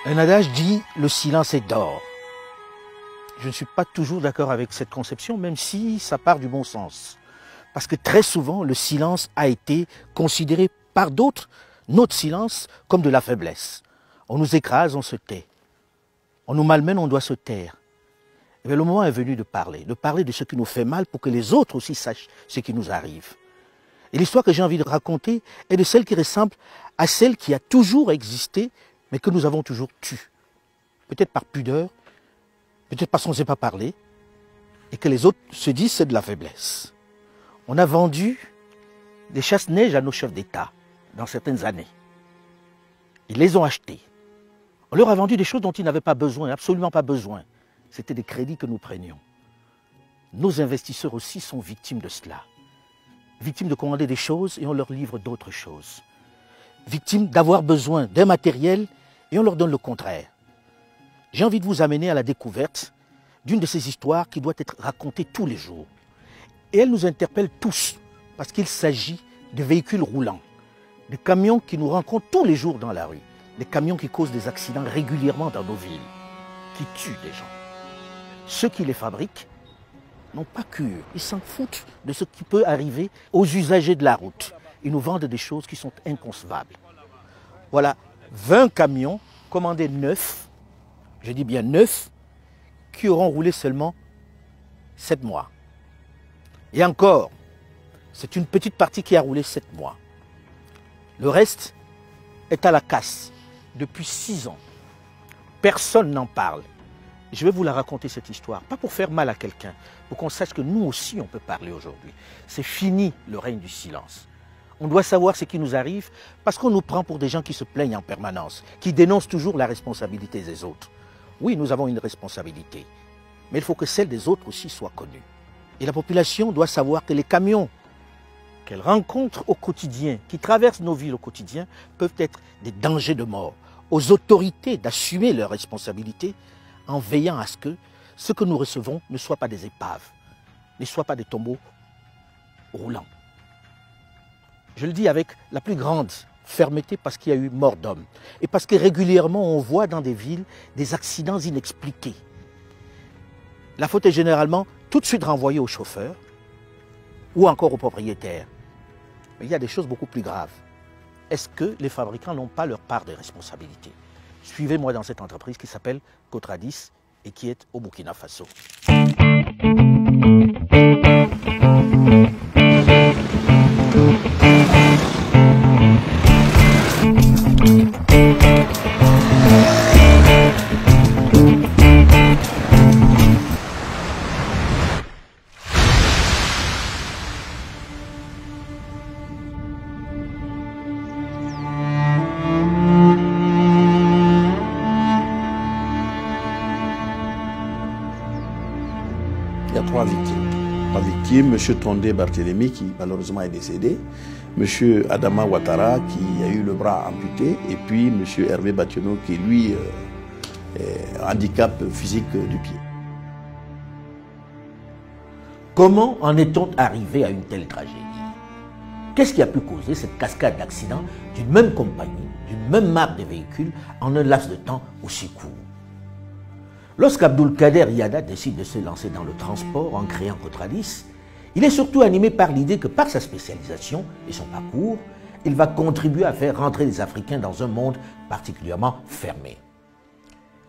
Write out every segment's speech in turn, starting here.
Un adage dit « le silence est d'or ». Je ne suis pas toujours d'accord avec cette conception, même si ça part du bon sens. Parce que très souvent, le silence a été considéré par d'autres, notre silence, comme de la faiblesse. On nous écrase, on se tait. On nous malmène, on doit se taire. Et bien, le moment est venu de parler de ce qui nous fait mal pour que les autres aussi sachent ce qui nous arrive. Et l'histoire que j'ai envie de raconter est de celle qui ressemble à celle qui a toujours existé, mais que nous avons toujours tue. Peut-être par pudeur, peut-être parce qu'on ne sait pas parler, et que les autres se disent c'est de la faiblesse. On a vendu des chasse-neige à nos chefs d'État dans certaines années. Ils les ont achetés. On leur a vendu des choses dont ils n'avaient pas besoin, absolument pas besoin. C'était des crédits que nous prenions. Nos investisseurs aussi sont victimes de cela. Victimes de commander des choses et on leur livre d'autres choses. Victimes d'avoir besoin d'un matériel et on leur donne le contraire. J'ai envie de vous amener à la découverte d'une de ces histoires qui doit être racontée tous les jours. Et elle nous interpelle tous, parce qu'il s'agit de véhicules roulants, de camions qui nous rencontrent tous les jours dans la rue, des camions qui causent des accidents régulièrement dans nos villes, qui tuent des gens. Ceux qui les fabriquent n'ont pas cure, ils s'en foutent de ce qui peut arriver aux usagers de la route. Ils nous vendent des choses qui sont inconcevables. Voilà 20 camions commandés neufs, je dis bien neufs, qui auront roulé seulement 7 mois. Et encore, c'est une petite partie qui a roulé 7 mois. Le reste est à la casse depuis 6 ans. Personne n'en parle. Je vais vous la raconter cette histoire, pas pour faire mal à quelqu'un, pour qu'on sache que nous aussi on peut parler aujourd'hui. C'est fini le règne du silence. On doit savoir ce qui nous arrive parce qu'on nous prend pour des gens qui se plaignent en permanence, qui dénoncent toujours la responsabilité des autres. Oui, nous avons une responsabilité, mais il faut que celle des autres aussi soit connue. Et la population doit savoir que les camions qu'elle rencontre au quotidien, qui traversent nos villes au quotidien, peuvent être des dangers de mort. Aux autorités d'assumer leurs responsabilités en veillant à ce que nous recevons ne soit pas des épaves, ne soit pas des tombeaux roulants. Je le dis avec la plus grande fermeté parce qu'il y a eu mort d'homme et parce que régulièrement on voit dans des villes des accidents inexpliqués. La faute est généralement tout de suite renvoyée au chauffeur ou encore au propriétaire. Mais il y a des choses beaucoup plus graves. Est-ce que les fabricants n'ont pas leur part de responsabilité? Suivez-moi dans cette entreprise qui s'appelle Cotradis et qui est au Burkina Faso. Il y a 3 victimes. 3 victimes, M. Tondé Barthélémy qui malheureusement est décédé, M. Adama Ouattara qui a eu le bras amputé et puis M. Hervé Bationo qui lui est handicap physique du pied. Comment en est-on arrivé à une telle tragédie? Qu'est-ce qui a pu causer cette cascade d'accidents d'une même compagnie, d'une même marque de véhicules en un laps de temps aussi court? Lorsqu'Abdoulkader Yada décide de se lancer dans le transport en créant Cotradis, il est surtout animé par l'idée que par sa spécialisation et son parcours, il va contribuer à faire rentrer les Africains dans un monde particulièrement fermé.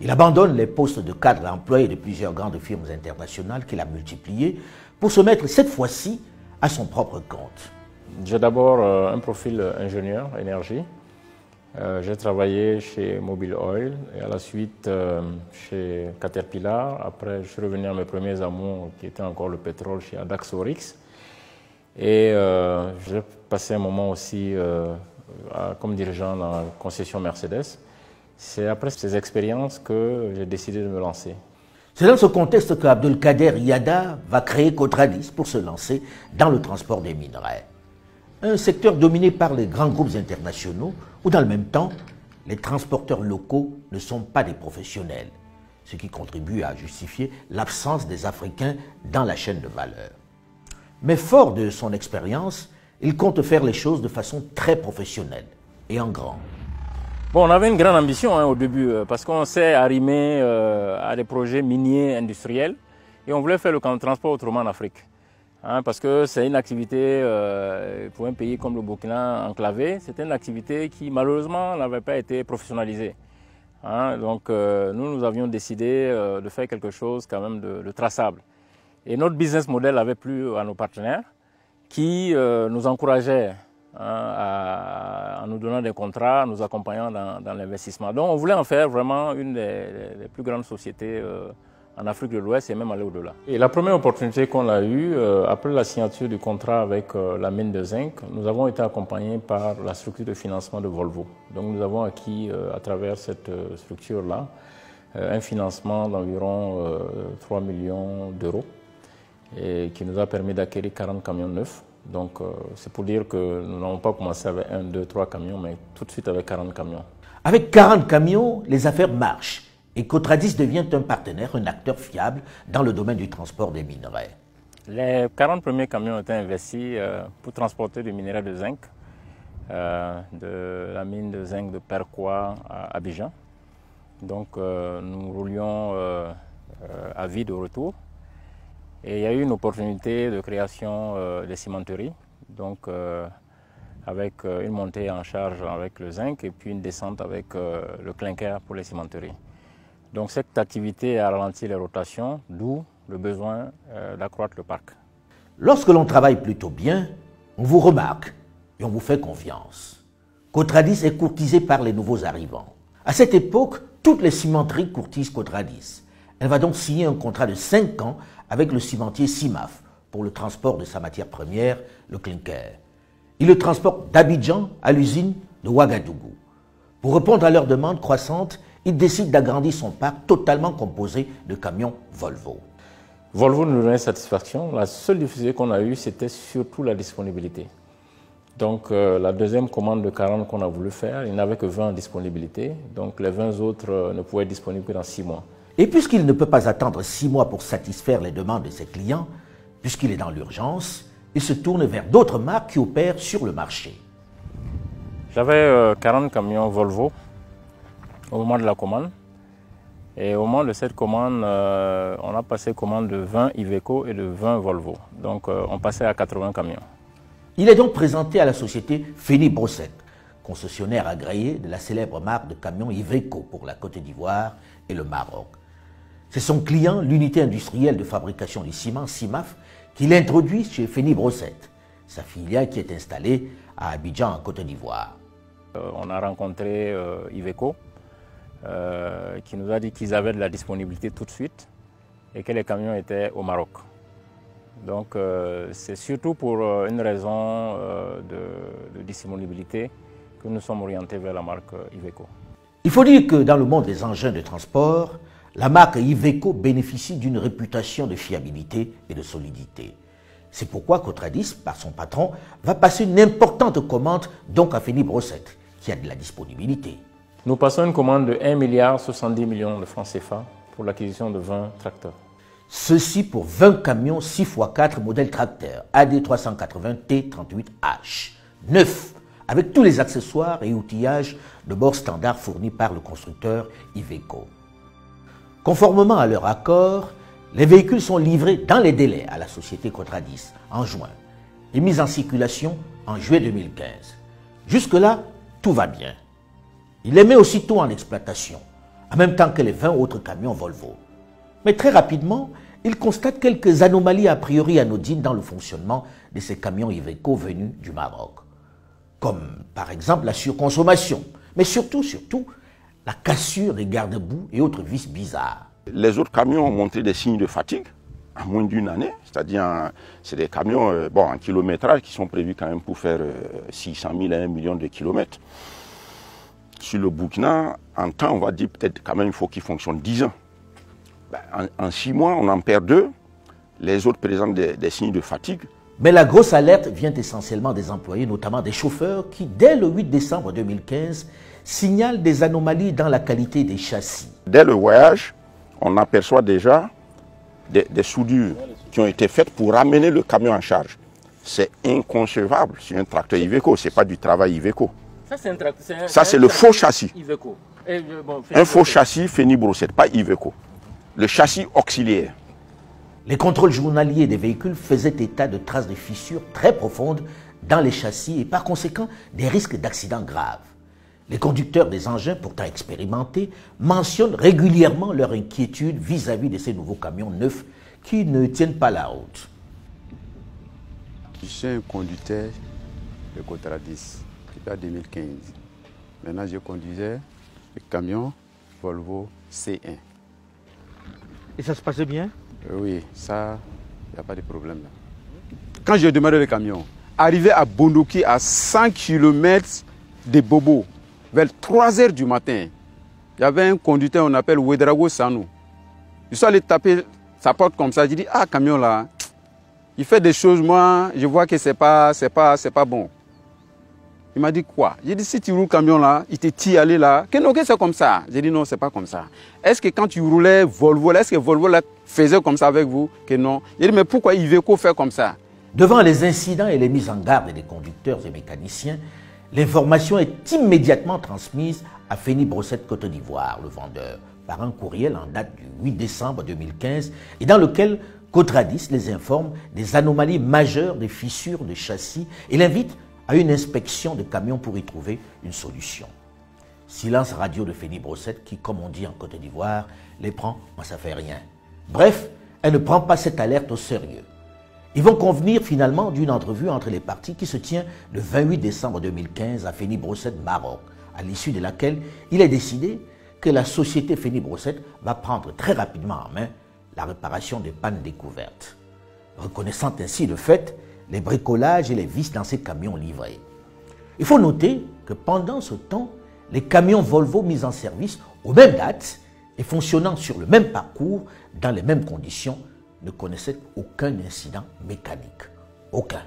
Il abandonne les postes de cadre employés de plusieurs grandes firmes internationales qu'il a multipliés pour se mettre cette fois-ci à son propre compte. J'ai d'abord un profil ingénieur énergie. J'ai travaillé chez Mobil Oil et à la suite chez Caterpillar. Après, je suis revenu à mes premiers amours qui étaient encore le pétrole chez Adaxorix. Et j'ai passé un moment aussi comme dirigeant dans la concession Mercedes. C'est après ces expériences que j'ai décidé de me lancer. C'est dans ce contexte qu'Abdoulkader Yada va créer Cotradis pour se lancer dans le transport des minerais. Un secteur dominé par les grands groupes internationaux où dans le même temps, les transporteurs locaux ne sont pas des professionnels, ce qui contribue à justifier l'absence des Africains dans la chaîne de valeur. Mais fort de son expérience, il compte faire les choses de façon très professionnelle et en grand. Bon, on avait une grande ambition au début parce qu'on s'est arrimé à des projets miniers industriels et on voulait faire le transport autrement en Afrique. Parce que c'est une activité, pour un pays comme le Burkina enclavé, c'était une activité qui malheureusement n'avait pas été professionnalisée. Donc nous avions décidé de faire quelque chose quand même de traçable. Et notre business model avait plu à nos partenaires qui nous encourageaient en nous donnant des contrats, nous accompagnant dans l'investissement. Donc on voulait en faire vraiment une des plus grandes sociétés en Afrique de l'Ouest et même aller au-delà. Et la première opportunité qu'on a eue, après la signature du contrat avec la mine de zinc, nous avons été accompagnés par la structure de financement de Volvo. Donc nous avons acquis à travers cette structure-là un financement d'environ 3 millions d'euros et qui nous a permis d'acquérir 40 camions neufs. Donc c'est pour dire que nous n'avons pas commencé avec 1, 2, 3 camions, mais tout de suite avec 40 camions. Avec 40 camions, les affaires marchent et Cotradis devient un partenaire, un acteur fiable dans le domaine du transport des minerais. Les 40 premiers camions ont été investis pour transporter du minerai de zinc de la mine de zinc de Perquois à Abidjan. Donc nous roulions à vide au retour. Et il y a eu une opportunité de création des cimenteries, donc avec une montée en charge avec le zinc et puis une descente avec le clinker pour les cimenteries. Donc cette activité a ralenti les rotations, d'où le besoin d'accroître le parc. Lorsque l'on travaille plutôt bien, on vous remarque et on vous fait confiance. Cotradis est courtisé par les nouveaux arrivants. À cette époque, toutes les cimenteries courtisent Cotradis. Elle va donc signer un contrat de 5 ans avec le cimentier CIMAF pour le transport de sa matière première, le clinker. Il le transporte d'Abidjan à l'usine de Ouagadougou. Pour répondre à leurs demandes croissantes, il décide d'agrandir son parc totalement composé de camions Volvo. Volvo nous donnait satisfaction. La seule difficulté qu'on a eue, c'était surtout la disponibilité. Donc la deuxième commande de 40 qu'on a voulu faire, il n'avait que 20 en disponibilité. Donc les 20 autres ne pouvaient être disponibles que dans 6 mois. Et puisqu'il ne peut pas attendre 6 mois pour satisfaire les demandes de ses clients, puisqu'il est dans l'urgence, il se tourne vers d'autres marques qui opèrent sur le marché. J'avais 40 camions Volvo au moment de la commande. Et au moment de cette commande, on a passé commande de 20 Iveco et de 20 Volvo. Donc on passait à 80 camions. Il est donc présenté à la société Feni Brosset, concessionnaire agréé de la célèbre marque de camions Iveco pour la Côte d'Ivoire et le Maroc. C'est son client, l'unité industrielle de fabrication du ciment, CIMAF, qui l'introduit chez Feni Brosset, sa filiale qui est installée à Abidjan, en Côte d'Ivoire. On a rencontré Iveco, qui nous a dit qu'ils avaient de la disponibilité tout de suite et que les camions étaient au Maroc. Donc c'est surtout pour une raison de disponibilité que nous sommes orientés vers la marque Iveco. Il faut dire que dans le monde des engins de transport, la marque Iveco bénéficie d'une réputation de fiabilité et de solidité. C'est pourquoi Cotradis, par son patron, va passer une importante commande donc à Feni Brosset, qui a de la disponibilité. Nous passons une commande de 1,70 milliard de francs CFA pour l'acquisition de 20 tracteurs. Ceci pour 20 camions 6x4 modèle tracteur AD 380 T38H, neuf, avec tous les accessoires et outillages de bord standard fournis par le constructeur Iveco. Conformément à leur accord, les véhicules sont livrés dans les délais à la société Cotradis en juin et mis en circulation en juillet 2015. Jusque-là, tout va bien. Il les met aussitôt en exploitation, en même temps que les 20 autres camions Volvo. Mais très rapidement, il constate quelques anomalies a priori anodines dans le fonctionnement de ces camions Iveco venus du Maroc. Comme par exemple la surconsommation, mais surtout, la cassure des garde-boue et autres vices bizarres. Les autres camions ont montré des signes de fatigue en moins d'une année, c'est-à-dire c'est des camions en kilométrage qui sont prévus quand même pour faire 600 000 à 1 million de kilomètres. Sur le Burkina, en temps, on va dire peut-être quand même il faut qu'il fonctionne 10 ans. En 6 mois, on en perd 2, les autres présentent des signes de fatigue. Mais la grosse alerte vient essentiellement des employés, notamment des chauffeurs, qui, dès le 8 décembre 2015, signalent des anomalies dans la qualité des châssis. Dès le voyage, on aperçoit déjà des soudures qui ont été faites pour ramener le camion en charge. C'est inconcevable sur un tracteur Iveco, ce n'est pas du travail Iveco. Ça, c'est le faux châssis. Iveco. Un faux châssis Feni Brossette, pas Iveco. Le châssis auxiliaire. Les contrôles journaliers des véhicules faisaient état de traces de fissures très profondes dans les châssis et par conséquent des risques d'accidents graves. Les conducteurs des engins, pourtant expérimentés, mentionnent régulièrement leur inquiétude vis-à-vis de ces nouveaux camions neufs qui ne tiennent pas la route. Je suis un conducteur de Cotradis depuis 2015. Maintenant, je conduisais le camion Volvo C1. Et ça se passait bien? Oui, ça, il n'y a pas de problème là. Quand j'ai démarré le camion, arrivé à Bondoki à 100 km de Bobo, vers 3 h du matin, il y avait un conducteur, on appelle Wedrago Sanou. Je suis allé taper sa porte comme ça, j'ai dit, ah, camion là, il fait des choses, moi, je vois que c'est pas bon. Il m'a dit quoi? J'ai dit, si tu roules le camion là, il te tire aller là. Que non, que c'est comme ça. J'ai dit, non, c'est pas comme ça. Est-ce que quand tu roulais Volvo là, est-ce que Volvo là faisait comme ça avec vous? Que non. J'ai dit, mais pourquoi Iveco fait comme ça? Devant les incidents et les mises en garde des conducteurs et mécaniciens, l'information est immédiatement transmise à Feni Brossette Côte d'Ivoire, le vendeur, par un courriel en date du 8 décembre 2015 et dans lequel Cotradis les informe des anomalies majeures des fissures de châssis et l'invite à une inspection de camions pour y trouver une solution. Silence radio de Feni Brossette qui, comme on dit en Côte d'Ivoire, les prend, moi ça fait rien. Bref, elle ne prend pas cette alerte au sérieux. Ils vont convenir finalement d'une entrevue entre les parties qui se tient le 28 décembre 2015 à Feni Brossette, Maroc, à l'issue de laquelle il est décidé que la société Feni Brossette va prendre très rapidement en main la réparation des pannes découvertes, reconnaissant ainsi le fait les bricolages et les vis dans ces camions livrés. Il faut noter que pendant ce temps, les camions Volvo mis en service aux mêmes dates et fonctionnant sur le même parcours dans les mêmes conditions ne connaissaient aucun incident mécanique. Aucun.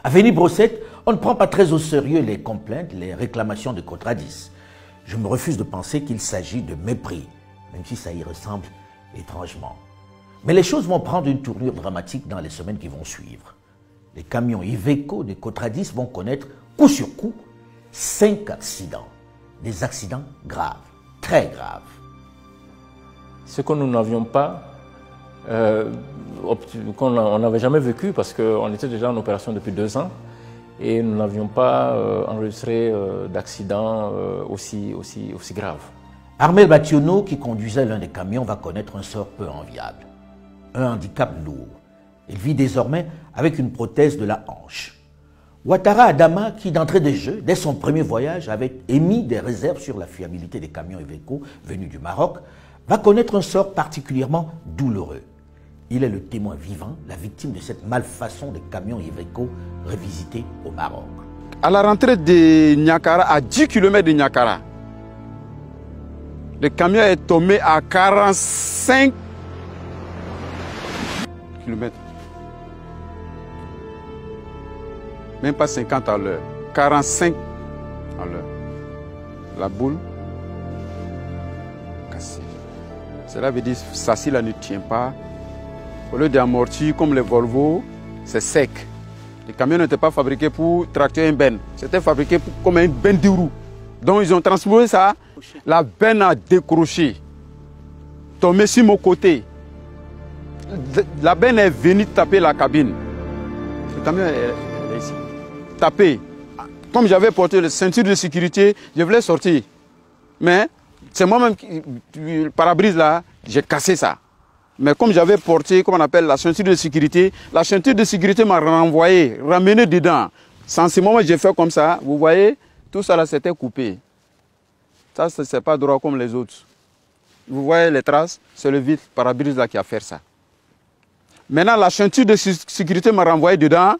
À Feni Brossette, on ne prend pas très au sérieux les complaintes, les réclamations de Cotradis. Je me refuse de penser qu'il s'agit de mépris, même si ça y ressemble étrangement. Mais les choses vont prendre une tournure dramatique dans les semaines qui vont suivre. Les camions Iveco de Cotradis vont connaître coup sur coup 5 accidents. Des accidents graves, très graves. Ce que nous n'avions pas, qu'on n'avait jamais vécu parce qu'on était déjà en opération depuis 2 ans et nous n'avions pas enregistré d'accidents aussi graves. Armel Bationo, qui conduisait l'un des camions, va connaître un sort peu enviable. Un handicap lourd. Il vit désormais avec une prothèse de la hanche. Ouattara Adama, qui d'entrée de jeu, dès son premier voyage, avait émis des réserves sur la fiabilité des camions Iveco venus du Maroc, va connaître un sort particulièrement douloureux. Il est le témoin vivant, la victime de cette malfaçon des camions Iveco revisités au Maroc. À la rentrée de Niakara, à 10 km de Niakara, le camion est tombé à 45 km. Même pas 50 à l'heure, 45 à l'heure. La boule cassée. Cela veut dire que ça, si là ne tient pas, au lieu d'amortir comme les Volvo, c'est sec. Les camions n'étaient pas fabriqués pour tracter un ben. C'était fabriqué comme un ben de roue. Donc ils ont transformé ça. La benne a décroché, tombé sur mon côté. La benne est venue taper la cabine. Le camion est ici. Taper. Comme j'avais porté la ceinture de sécurité, je voulais sortir. Mais c'est moi-même qui, le pare-brise là, j'ai cassé ça. Mais comme j'avais porté, comme on appelle, la ceinture de sécurité m'a renvoyé, ramené dedans. Sans ce moment, j'ai fait comme ça. Vous voyez, tout ça là, c'était coupé. Ça, c'est pas droit comme les autres. Vous voyez les traces, c'est le vide pare-brise là qui a fait ça. Maintenant, la ceinture de sécurité m'a renvoyé dedans.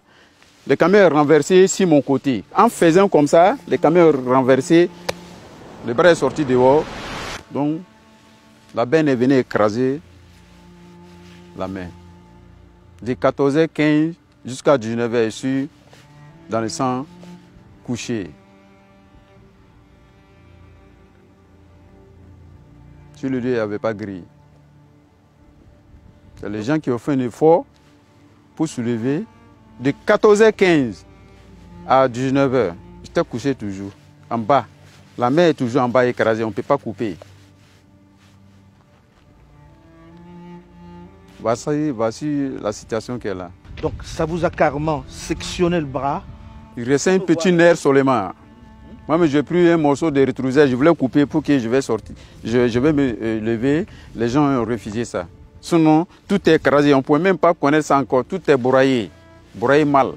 Le camion est renversé sur mon côté. En faisant comme ça, le camion est renversé. Le bras est sorti dehors. Donc, la benne est venue écraser la main. De 14h15 jusqu'à 19h, je suis dans le sang couché. Sur le lieu, il n'y avait pas grille. C'est les gens qui ont fait un effort pour soulever. De 14h15 à 19h, j'étais couché toujours. en bas. La mer est toujours en bas écrasée, on ne peut pas couper. Voici la situation qu'elle a. Donc ça vous a carrément sectionné le bras. Il restait un petit nerf seulement. Moi, j'ai pris un morceau de rétrouseur, je voulais couper pour que je vais sortir. Je vais me lever, les gens ont refusé ça. Sinon, tout est écrasé, on ne pouvait même pas connaître ça encore, tout est broyé mal.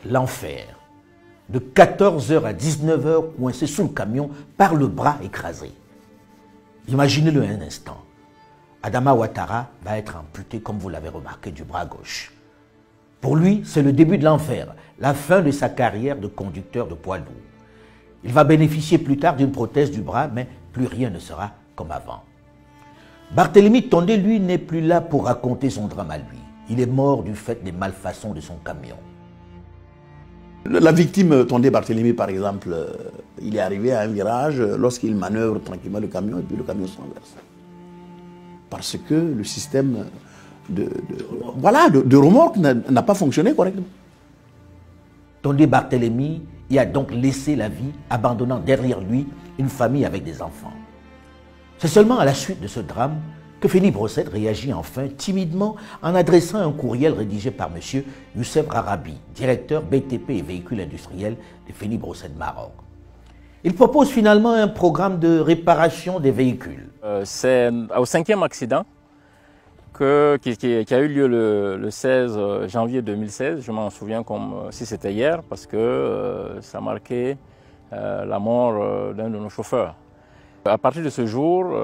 L'enfer. De 14h à 19h, coincé sous le camion par le bras écrasé. Imaginez-le un instant. Adama Ouattara va être amputé, comme vous l'avez remarqué, du bras gauche. Pour lui, c'est le début de l'enfer, la fin de sa carrière de conducteur de poids lourd. Il va bénéficier plus tard d'une prothèse du bras, mais plus rien ne sera comme avant. Barthélemy Tondé, lui, n'est plus là pour raconter son drame à lui. Il est mort du fait des malfaçons de son camion. La victime Tondé Barthélemy, par exemple, il est arrivé à un virage lorsqu'il manœuvre tranquillement le camion et puis le camion se renverse. Parce que le système de remorque n'a pas fonctionné correctement. Tondé Barthélemy y a donc laissé la vie, abandonnant derrière lui une famille avec des enfants. C'est seulement à la suite de ce drame que Feni Brossette réagit enfin timidement en adressant un courriel rédigé par M. Youssef Rarabi, directeur BTP et véhicules industriels de Feni Brossette Maroc. Il propose finalement un programme de réparation des véhicules. C'est au 5e accident qui a eu lieu le 16 janvier 2016. Je m'en souviens comme si c'était hier parce que ça marquait la mort d'un de nos chauffeurs. À partir de ce jour,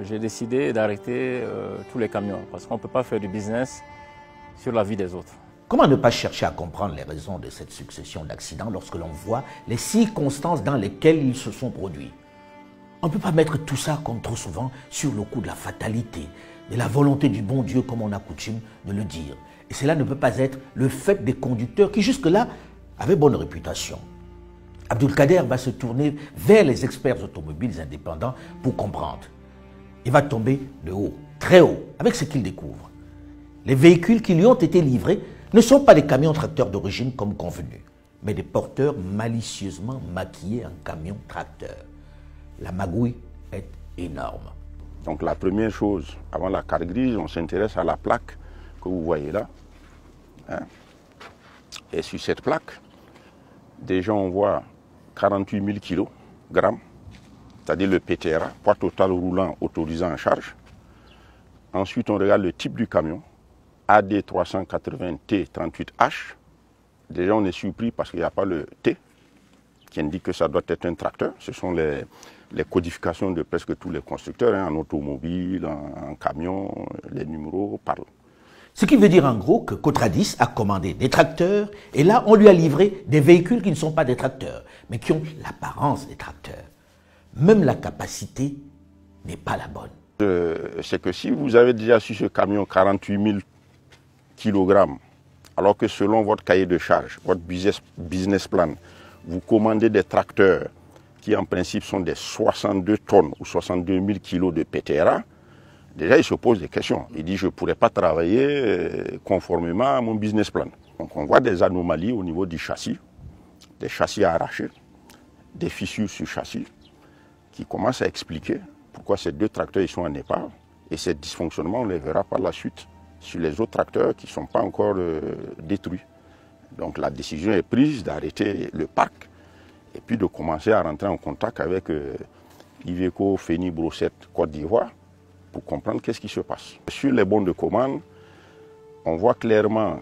j'ai décidé d'arrêter tous les camions parce qu'on ne peut pas faire du business sur la vie des autres. Comment ne pas chercher à comprendre les raisons de cette succession d'accidents lorsque l'on voit les circonstances dans lesquelles ils se sont produits? On ne peut pas mettre tout ça, comme trop souvent, sur le coup de la fatalité, de la volonté du bon Dieu, comme on a coutume de le dire. Et cela ne peut pas être le fait des conducteurs qui, jusque-là, avaient bonne réputation. Abdulkader va se tourner vers les experts automobiles indépendants pour comprendre. Il va tomber de haut, très haut, avec ce qu'il découvre. Les véhicules qui lui ont été livrés ne sont pas des camions tracteurs d'origine comme convenu, mais des porteurs malicieusement maquillés en camions tracteurs. La magouille est énorme. Donc la première chose, avant la carte grise, on s'intéresse à la plaque que vous voyez là. Hein? Et sur cette plaque, déjà on voit 48 000 kg, c'est-à-dire le PTRA, poids total roulant autorisé en charge. Ensuite, on regarde le type du camion, AD380T38H. Déjà, on est surpris parce qu'il n'y a pas le T qui indique que ça doit être un tracteur. Ce sont les codifications de presque tous les constructeurs, hein, en automobile, en camion, les numéros parlent. Ce qui veut dire en gros que Cotradis a commandé des tracteurs et là, on lui a livré des véhicules qui ne sont pas des tracteurs, mais qui ont l'apparence des tracteurs. Même la capacité n'est pas la bonne. C'est que si vous avez déjà sur ce camion 48 000 kg, alors que selon votre cahier de charge, votre business plan, vous commandez des tracteurs qui en principe sont des 62 tonnes ou 62 000 kg de PTRA, déjà il se pose des questions. Il dit je ne pourrais pas travailler conformément à mon business plan. Donc on voit des anomalies au niveau du châssis, des châssis arrachés, des fissures sur châssis, qui commencent à expliquer pourquoi ces deux tracteurs ils sont en épave. Et ces dysfonctionnements, on les verra par la suite sur les autres tracteurs qui ne sont pas encore détruits. Donc la décision est prise d'arrêter le parc et puis de commencer à rentrer en contact avec Iveco, Feni Brossette, Côte d'Ivoire pour comprendre qu'est-ce qui se passe. Sur les bons de commande, on voit clairement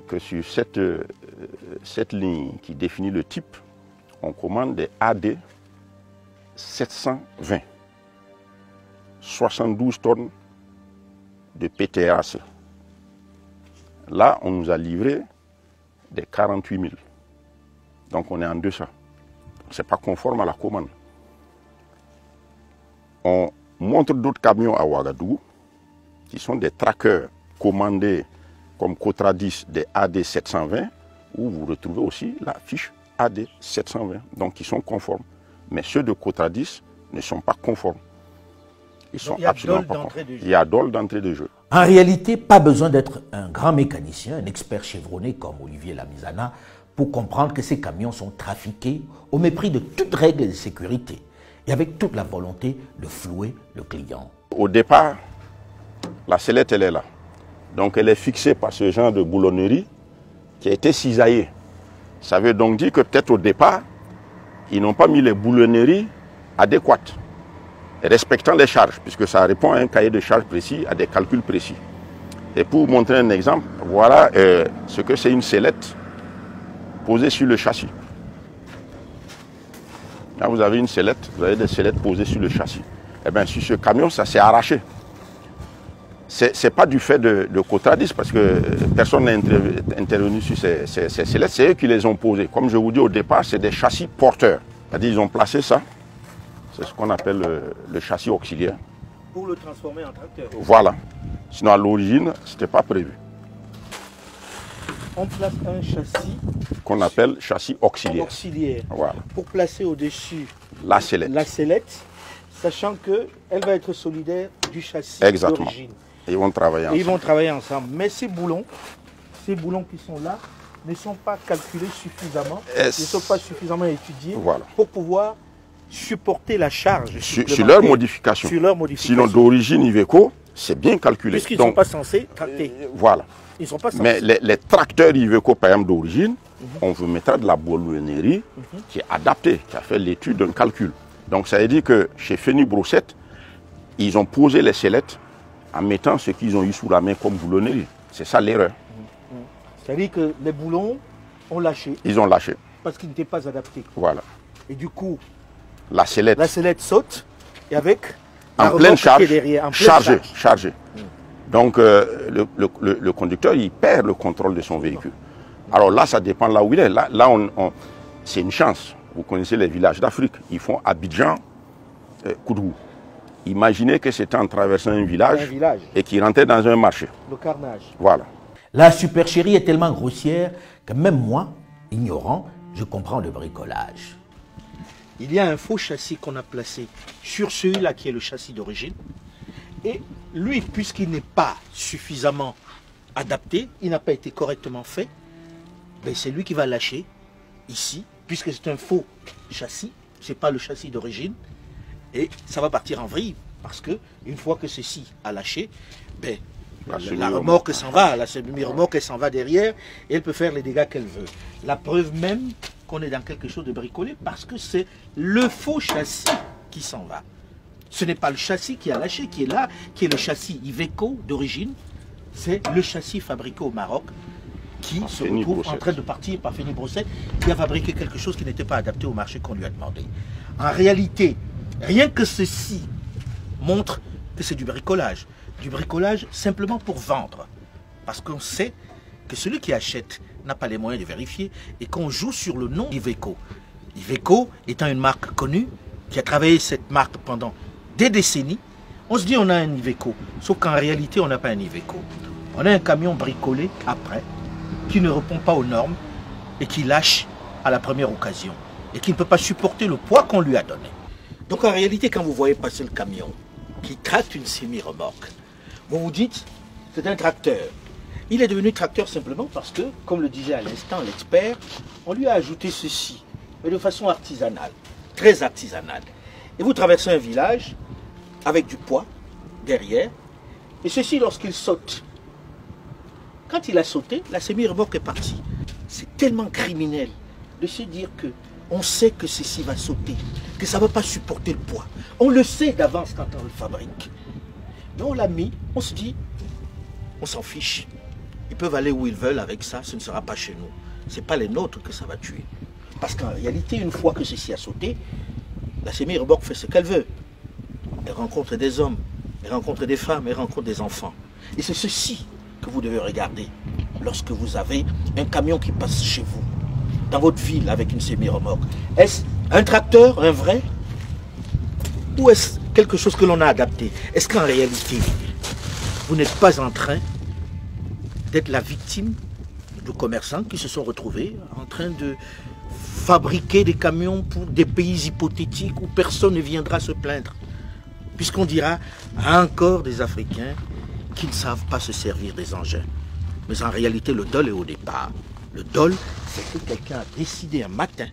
que sur cette ligne qui définit le type, on commande des AD 720, 72 tonnes de PTRAC. Là, on nous a livré des 48 000. Donc on est en deçà. Ce n'est pas conforme à la commande. On montre d'autres camions à Ouagadougou qui sont des trackers commandés comme Cotradis des AD 720 où vous retrouvez aussi la fiche AD 720, donc qui sont conformes. Mais ceux de Cotradis ne sont pas conformes. Ils sont absolument pas conformes. Il y a dol d'entrée de jeu. En réalité, pas besoin d'être un grand mécanicien, un expert chevronné comme Olivier Lamizana pour comprendre que ces camions sont trafiqués au mépris de toute règle de sécurité et avec toute la volonté de flouer le client. Au départ, la sellette, elle est là. Donc elle est fixée par ce genre de boulonnerie qui a été cisaillée. Ça veut donc dire que peut-être au départ, ils n'ont pas mis les boulonneries adéquates, respectant les charges, puisque ça répond à un cahier de charges précis, à des calculs précis. Et pour vous montrer un exemple, voilà ce que c'est une sellette posée sur le châssis. Là, vous avez une sellette, vous avez des sellettes posées sur le châssis. Eh bien, sur ce camion, ça s'est arraché. Ce n'est pas du fait de Cotradis, parce que personne n'est intervenu sur ces sellettes, c'est eux qui les ont posées. Comme je vous dis au départ, c'est des châssis porteurs. C'est-à-dire qu'ils ont placé ça, c'est ce qu'on appelle le châssis auxiliaire. Pour le transformer en tracteur. Voilà. Sinon, à l'origine, ce n'était pas prévu. On place un châssis qu'on appelle châssis auxiliaire. Voilà. Pour placer au-dessus la sellette, sachant qu'elle va être solidaire du châssis d'origine. Ils vont travailler ensemble. Ils vont travailler ensemble. Mais ces boulons qui sont là, ne sont pas calculés suffisamment, ne sont pas suffisamment étudiés pour pouvoir supporter la charge sur leur modification. Sinon, d'origine Iveco, c'est bien calculé. Puisqu'ils ne sont pas censés tracter. Voilà. Ils sont pas censés. Mais les tracteurs Iveco, par exemple, d'origine, on vous mettra de la boulonnerie qui est adaptée, qui a fait l'étude d'un calcul. Donc, ça veut dire que chez Feni Brossette, ils ont posé les sellettes en mettant ce qu'ils ont eu sous la main comme boulonnerie. C'est ça l'erreur. C'est-à-dire que les boulons ont lâché. Ils ont lâché. Parce qu'ils n'étaient pas adaptés. Voilà. Et du coup, la sellette saute et avec en pleine charge, chargée. Donc le conducteur, il perd le contrôle de son véhicule. Alors là, ça dépend là où il est. Là c'est une chance. Vous connaissez les villages d'Afrique. Ils font Abidjan, Koudou. Imaginez que c'était en traversant un village et qu'il rentrait dans un marché. Le carnage. Voilà. La supercherie est tellement grossière que même moi, ignorant, je comprends le bricolage. Il y a un faux châssis qu'on a placé sur celui-là qui est le châssis d'origine. Et lui, puisqu'il n'est pas suffisamment adapté, il n'a pas été correctement fait, ben c'est lui qui va lâcher ici, puisque c'est un faux châssis, ce n'est pas le châssis d'origine, et ça va partir en vrille, parce que une fois que ceci a lâché, ben, la remorque s'en va, la semi-remorque elle s'en va derrière, et elle peut faire les dégâts qu'elle veut. La preuve même qu'on est dans quelque chose de bricolé, parce que c'est le faux châssis qui s'en va. Ce n'est pas le châssis qui a lâché, qui est là, qui est le châssis Iveco d'origine. C'est le châssis fabriqué au Maroc qui se retrouve en train de partir par Feni Brossette, qui a fabriqué quelque chose qui n'était pas adapté au marché qu'on lui a demandé. En réalité, rien que ceci montre que c'est du bricolage. Du bricolage simplement pour vendre. Parce qu'on sait que celui qui achète n'a pas les moyens de vérifier et qu'on joue sur le nom Iveco. Iveco étant une marque connue, qui a travaillé cette marque pendant des décennies, on se dit on a un Iveco, sauf qu'en réalité on n'a pas un Iveco. On a un camion bricolé après, qui ne répond pas aux normes et qui lâche à la première occasion et qui ne peut pas supporter le poids qu'on lui a donné. Donc en réalité, quand vous voyez passer le camion qui tracte une semi-remorque, vous vous dites c'est un tracteur. Il est devenu tracteur simplement parce que, comme le disait à l'instant l'expert, on lui a ajouté ceci, mais de façon artisanale, très artisanale. Et vous traversez un village avec du poids derrière, et ceci lorsqu'il saute. Quand il a sauté, la semi-remorque est partie. C'est tellement criminel de se dire que on sait que ceci va sauter, que ça ne va pas supporter le poids. On le sait d'avance quand on le fabrique. Mais on l'a mis, on se dit, on s'en fiche. Ils peuvent aller où ils veulent avec ça, ce ne sera pas chez nous. Ce n'est pas les nôtres que ça va tuer. Parce qu'en réalité, une fois que ceci a sauté, la semi-remorque fait ce qu'elle veut. Elle rencontre des hommes, elle rencontre des femmes, elle rencontre des enfants. Et c'est ceci que vous devez regarder lorsque vous avez un camion qui passe chez vous, dans votre ville avec une semi-remorque. Est-ce un tracteur, un vrai, ou est-ce quelque chose que l'on a adapté? Est-ce qu'en réalité, vous n'êtes pas en train d'être la victime de commerçants qui se sont retrouvés en train de fabriquer des camions pour des pays hypothétiques où personne ne viendra se plaindre, puisqu'on dira encore des Africains qui ne savent pas se servir des engins. Mais en réalité, le dol est au départ. Le dol, c'est que quelqu'un a décidé un matin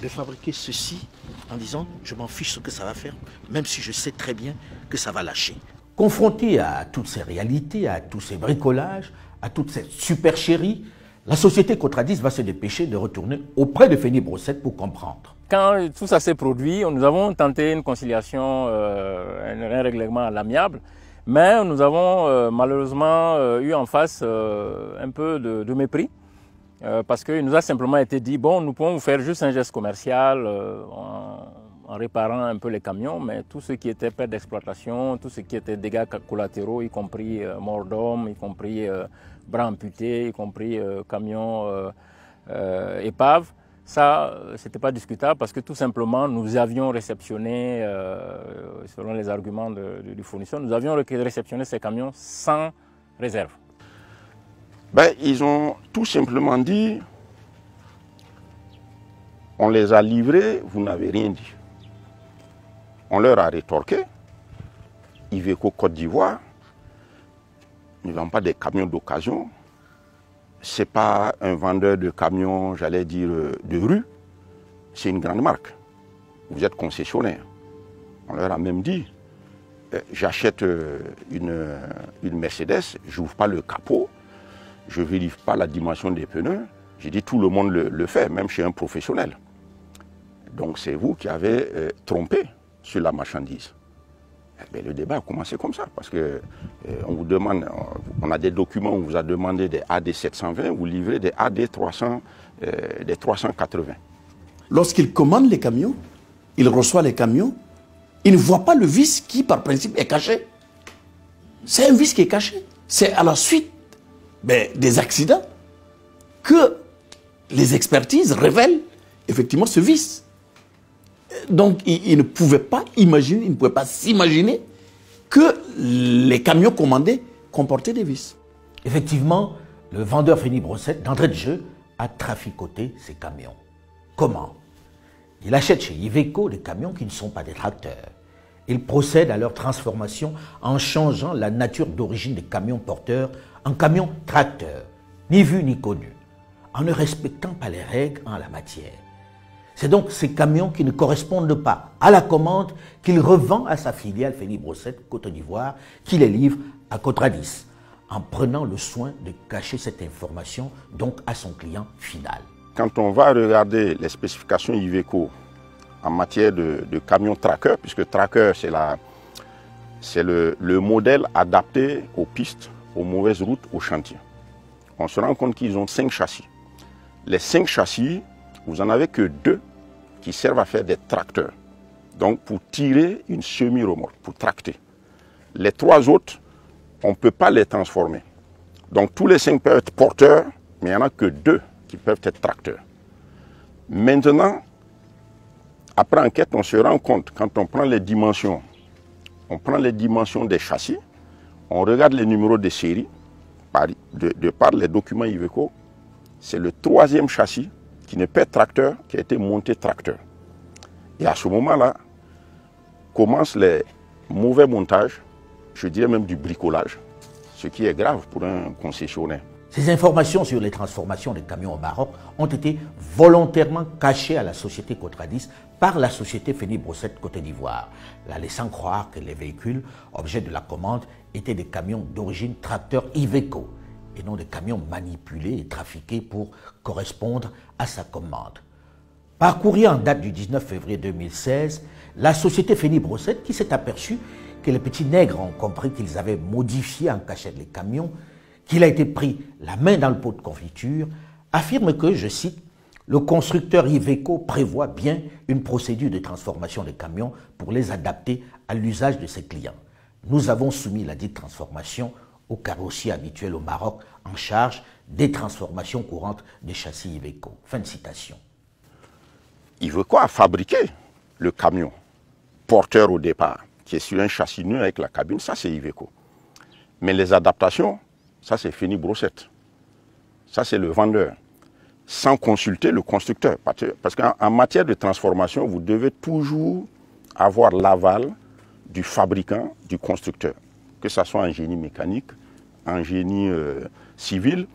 de fabriquer ceci en disant « je m'en fiche ce que ça va faire, même si je sais très bien que ça va lâcher ». Confronté à toutes ces réalités, à tous ces bricolages, à toute cette supercherie, la société Cotradis va se dépêcher de retourner auprès de Féni Brossette pour comprendre. Quand tout ça s'est produit, nous avons tenté une conciliation, un règlement à l'amiable, mais nous avons malheureusement eu en face un peu de mépris. Parce qu'il nous a simplement été dit, bon, nous pouvons vous faire juste un geste commercial en réparant un peu les camions, mais tout ce qui était perte d'exploitation, tout ce qui était dégâts collatéraux, y compris mort d'homme, y compris bras amputés, y compris camions épaves, ça, c'était pas discutable parce que tout simplement, nous avions réceptionné, selon les arguments du fournisseur, nous avions réceptionné ces camions sans réserve. Ben, ils ont tout simplement dit, on les a livrés, vous n'avez rien dit. On leur a rétorqué, Iveco Côte d'Ivoire, ne vend pas des camions d'occasion, ce n'est pas un vendeur de camions, j'allais dire, de rue, c'est une grande marque. Vous êtes concessionnaire. On leur a même dit, j'achète une Mercedes, je n'ouvre pas le capot, je ne vérifie pas la dimension des pneus. J'ai dit tout le monde le fait, même chez un professionnel. Donc c'est vous qui avez trompé sur la marchandise. Eh bien, le débat a commencé comme ça, parce que on vous demande, on a des documents, on vous a demandé des AD 720, vous livrez des AD 300, des 380. Lorsqu'il commande les camions, il reçoit les camions, il ne voit pas le vice qui, par principe, est caché. C'est un vice qui est caché. C'est à la suite des accidents que les expertises révèlent effectivement ce vice. Donc il ne pouvait pas imaginer, il ne pouvait pas s'imaginer que les camions commandés comportaient des vices. Effectivement, le vendeur Féni Brossette, d'entrée de jeu, a traficoté ses camions. Comment? Il achète chez Iveco des camions qui ne sont pas des tracteurs. Il procède à leur transformation en changeant la nature d'origine des camions porteurs en camions tracteurs, ni vu ni connu, en ne respectant pas les règles en la matière. C'est donc ces camions qui ne correspondent pas à la commande qu'il revend à sa filiale Féni Brossette Côte d'Ivoire, qui les livre à Cotradis, en prenant le soin de cacher cette information donc à son client final. Quand on va regarder les spécifications Iveco en matière de camions tracker, puisque tracker c'est le modèle adapté aux pistes, aux mauvaises routes, aux chantiers. On se rend compte qu'ils ont 5 châssis. Les 5 châssis, vous n'en avez que 2 qui servent à faire des tracteurs. Donc pour tirer une semi-remorque, pour tracter. Les 3 autres, on ne peut pas les transformer. Donc tous les 5 peuvent être porteurs, mais il n'y en a que 2 qui peuvent être tracteurs. Maintenant, après enquête, on se rend compte, quand on prend les dimensions des châssis, on regarde les numéros de série, de par les documents Iveco, c'est le 3e châssis qui ne peut être tracteur, qui a été monté tracteur. Et à ce moment-là, commencent les mauvais montages, je dirais même du bricolage, ce qui est grave pour un concessionnaire. Ces informations sur les transformations des camions au Maroc ont été volontairement cachées à la société Cotradis par la société Féni Brossette Côte d'Ivoire, la laissant croire que les véhicules, objets de la commande, étaient des camions d'origine tracteur Iveco et non des camions manipulés et trafiqués pour correspondre à sa commande. Par courrier en date du 19 février 2016, la société Féni Brossette, qui s'est aperçue que les petits nègres ont compris qu'ils avaient modifié en cachette les camions, qu'il a été pris la main dans le pot de confiture, affirme que, je cite, « le constructeur Iveco prévoit bien une procédure de transformation des camions pour les adapter à l'usage de ses clients. Nous avons soumis la dite transformation au carrossier habituel au Maroc en charge des transformations courantes des châssis Iveco. » Fin de citation. Iveco a fabriqué le camion porteur au départ, qui est sur un châssis nu avec la cabine, ça c'est Iveco. Mais les adaptations, ça c'est Féni Brossette. Ça c'est le vendeur, sans consulter le constructeur. Parce qu'en matière de transformation, vous devez toujours avoir l'aval du fabricant, du constructeur. Que ce soit en génie mécanique, en génie civil.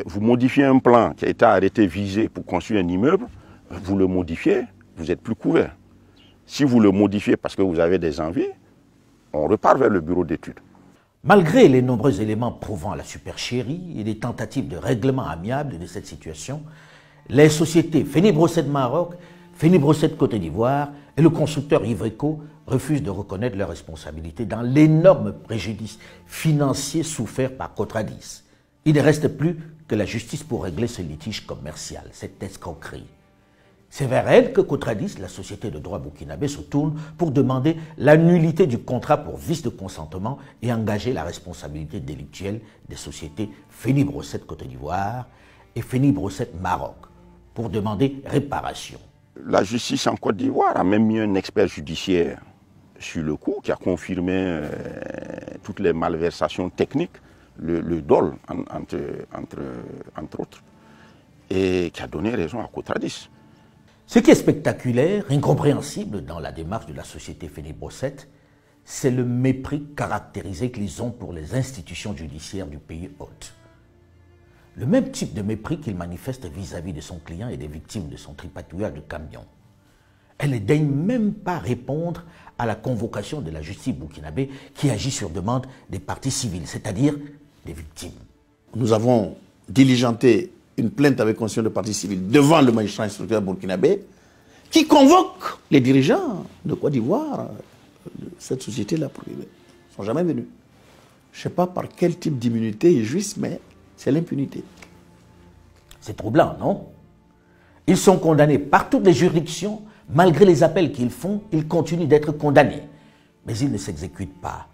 Vous modifiez un plan qui a été arrêté, visé pour construire un immeuble, vous le modifiez, vous n'êtes plus couvert. Si vous le modifiez parce que vous avez des envies, on repart vers le bureau d'études. Malgré les nombreux éléments prouvant la supercherie et les tentatives de règlement amiable de cette situation, les sociétés Feni-Brosset Maroc, Feni-Brosset Côte d'Ivoire et le constructeur Iveco refusent de reconnaître leurs responsabilités dans l'énorme préjudice financier souffert par Cotradis. Il ne reste plus que la justice pour régler ce litige commercial, cette escroquerie. C'est vers elle que Cotradis, la société de droit burkinabé, se tourne pour demander la nullité du contrat pour vice de consentement et engager la responsabilité délictuelle des sociétés Feni-Brosset Côte d'Ivoire et Feni-Brosset Maroc pour demander réparation. La justice en Côte d'Ivoire a même mis un expert judiciaire sur le coup qui a confirmé toutes les malversations techniques, le dol entre autres, et qui a donné raison à Cotradis. Ce qui est spectaculaire, incompréhensible dans la démarche de la société Feni-Brosset, c'est le mépris caractérisé qu'ils ont pour les institutions judiciaires du pays hôte. Le même type de mépris qu'il manifeste vis-à-vis de son client et des victimes de son tripatouillage de camion. Elle ne daigne même pas répondre à la convocation de la justice burkinabé qui agit sur demande des parties civiles, c'est-à-dire des victimes. Nous avons diligenté une plainte avec constitution de partie civile devant le magistrat instructeur burkinabé qui convoque les dirigeants de Côte d'Ivoire, cette société-là. Ils ne sont jamais venus. Je ne sais pas par quel type d'immunité ils jouissent, mais c'est l'impunité. C'est troublant, non? Ils sont condamnés par toutes les juridictions. Malgré les appels qu'ils font, ils continuent d'être condamnés. Mais ils ne s'exécutent pas.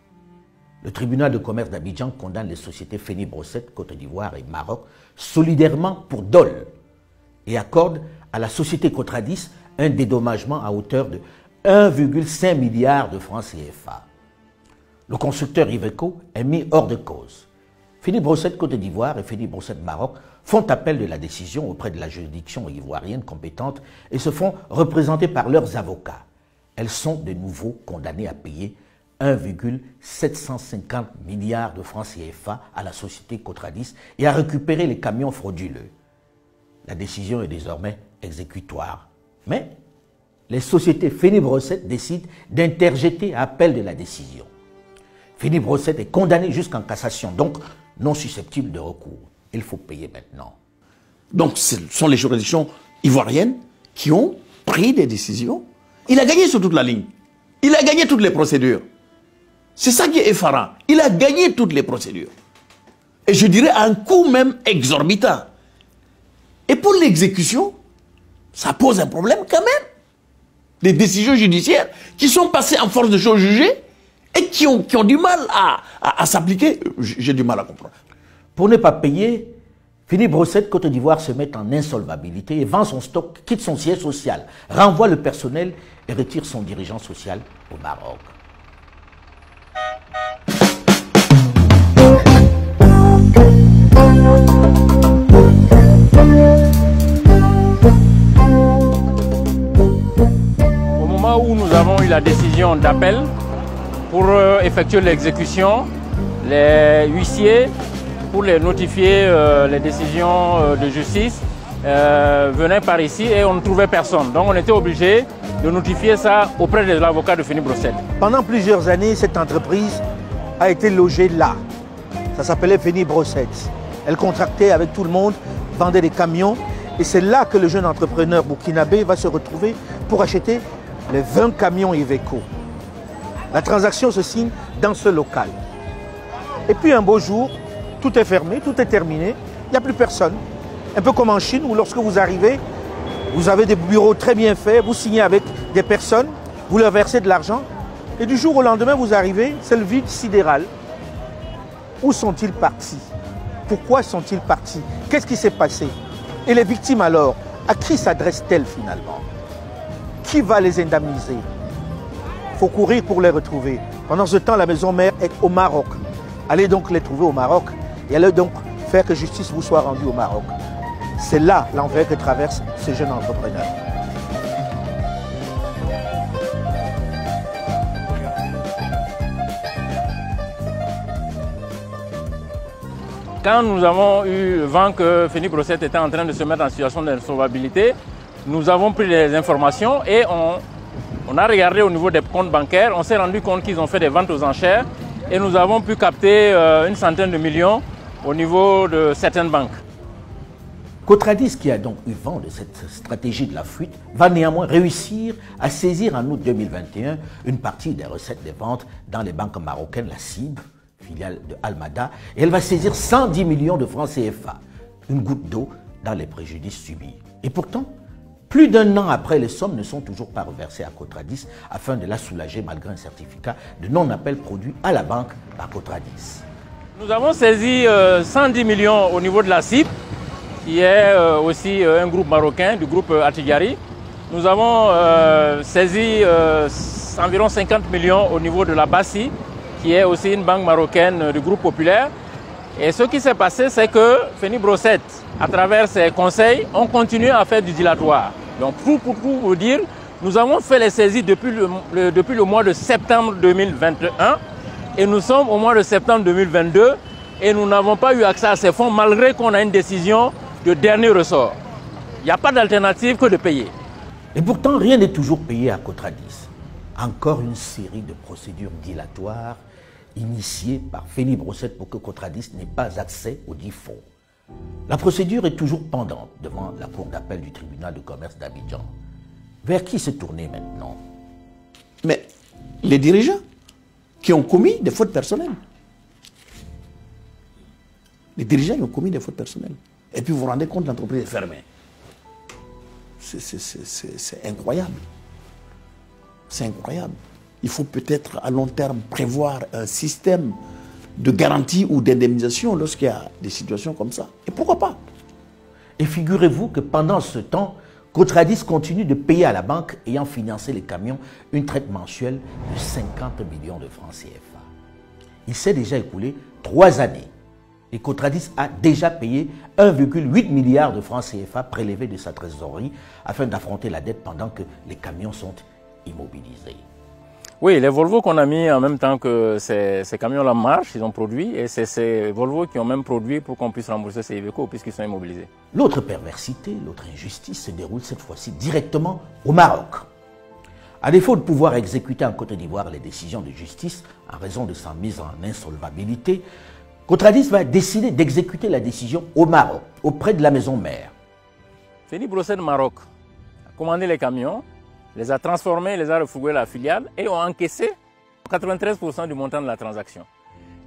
Le tribunal de commerce d'Abidjan condamne les sociétés Feni-Brosset, Côte d'Ivoire et Maroc solidairement pour dol et accorde à la société Cotradis un dédommagement à hauteur de 1,5 milliard de francs CFA. Le constructeur Iveco est mis hors de cause. Feni-Brosset Côte d'Ivoire et Feni-Brosset Maroc font appel de la décision auprès de la juridiction ivoirienne compétente et se font représenter par leurs avocats. Elles sont de nouveau condamnées à payer 1,750 milliards de francs CFA à la société Cotradis et à récupérer les camions frauduleux. La décision est désormais exécutoire. Mais les sociétés Feni-Brosset décident d'interjeter appel de la décision. Feni-Brosset est condamné jusqu'en cassation, donc non susceptible de recours. Il faut payer maintenant. Donc ce sont les juridictions ivoiriennes qui ont pris des décisions. Il a gagné sur toute la ligne. Il a gagné toutes les procédures. C'est ça qui est effarant. Il a gagné toutes les procédures. Et je dirais à un coût même exorbitant. Et pour l'exécution, ça pose un problème quand même. Des décisions judiciaires qui sont passées en force de chose jugée et qui ont du mal à s'appliquer. J'ai du mal à comprendre. Pour ne pas payer, Feni-Brosset Côte d'Ivoire se met en insolvabilité et vend son stock, quitte son siège social, renvoie le personnel et retire son dirigeant social au Maroc. Au moment où nous avons eu la décision d'appel pour effectuer l'exécution, les huissiers, pour les notifier les décisions de justice, venaient par ici et on ne trouvait personne. Donc on était obligé de notifier ça auprès de l'avocat de Feni-Brosset. Pendant plusieurs années, cette entreprise a été logée là. Ça s'appelait Feni-Brosset. Elle contractait avec tout le monde, vendait des camions. Et c'est là que le jeune entrepreneur burkinabé va se retrouver pour acheter les 20 camions Iveco. La transaction se signe dans ce local. Et puis un beau jour, tout est fermé, tout est terminé, il n'y a plus personne. Un peu comme en Chine où lorsque vous arrivez, vous avez des bureaux très bien faits, vous signez avec des personnes, vous leur versez de l'argent et du jour au lendemain vous arrivez, c'est le vide sidéral. Où sont-ils partis? Pourquoi sont-ils partis? Qu'est-ce qui s'est passé? Et les victimes alors, à qui s'adressent-elles finalement? Qui va les indemniser? Il faut courir pour les retrouver. Pendant ce temps, la maison mère est au Maroc. Allez donc les trouver au Maroc et allez donc faire que justice vous soit rendue au Maroc. C'est là l'envers que traverse ce jeune entrepreneur. Quand nous avons eu vent que Phénix Brosset était en train de se mettre en situation d'insolvabilité, nous avons pris les informations et on a regardé au niveau des comptes bancaires. On s'est rendu compte qu'ils ont fait des ventes aux enchères et nous avons pu capter une centaine de millions au niveau de certaines banques. Cotradis, qui a donc eu vent de cette stratégie de la fuite, va néanmoins réussir à saisir en août 2021 une partie des recettes des ventes dans les banques marocaines, la CIB, filiale de Almada, et elle va saisir 110 millions de francs CFA, une goutte d'eau dans les préjudices subis. Et pourtant, plus d'un an après, les sommes ne sont toujours pas reversées à Cotradis afin de la soulager malgré un certificat de non-appel produit à la banque par Cotradis. Nous avons saisi 110 millions au niveau de la CIB, qui est aussi un groupe marocain, du groupe Atigari. Nous avons saisi environ 50 millions au niveau de la BASI, qui est aussi une banque marocaine du groupe populaire. Et ce qui s'est passé, c'est que Phénix Brosset, à travers ses conseils, ont continué à faire du dilatoire. Donc pour vous dire, nous avons fait les saisies depuis le mois de septembre 2021 et nous sommes au mois de septembre 2022 et nous n'avons pas eu accès à ces fonds malgré qu'on a une décision de dernier ressort. Il n'y a pas d'alternative que de payer. Et pourtant, rien n'est toujours payé à Cotradis. Encore une série de procédures dilatoires initiées par Phénix Brosset pour que Cotradis n'ait pas accès aux 10 fonds. La procédure est toujours pendante devant la cour d'appel du tribunal de commerce d'Abidjan. Vers qui se tourner maintenant? Mais les dirigeants qui ont commis des fautes personnelles. Les dirigeants qui ont commis des fautes personnelles. Et puis vous vous rendez compte, l'entreprise est fermée. C'est incroyable. C'est incroyable. Il faut peut-être à long terme prévoir un système de garantie ou d'indemnisation lorsqu'il y a des situations comme ça. Et pourquoi pas? Et figurez-vous que pendant ce temps, Cotradis continue de payer à la banque ayant financé les camions une traite mensuelle de 50 millions de francs CFA. Il s'est déjà écoulé 3 années. Et Cotradis a déjà payé 1,8 milliard de francs CFA prélevés de sa trésorerie afin d'affronter la dette pendant que les camions sont immobilisés. Oui, les Volvo qu'on a mis en même temps que ces camions-là marchent, ils ont produit, et c'est ces Volvo qui ont même produit pour qu'on puisse rembourser ces Iveco puisqu'ils sont immobilisés. L'autre perversité, l'autre injustice se déroule cette fois-ci directement au Maroc. À défaut de pouvoir exécuter en Côte d'Ivoire les décisions de justice en raison de sa mise en insolvabilité, Cotradis va décider d'exécuter la décision au Maroc, auprès de la maison mère. Phénix Brosset Maroc a commandé les camions, les a transformés, les a refourgués à la filiale et ont encaissé 93% du montant de la transaction.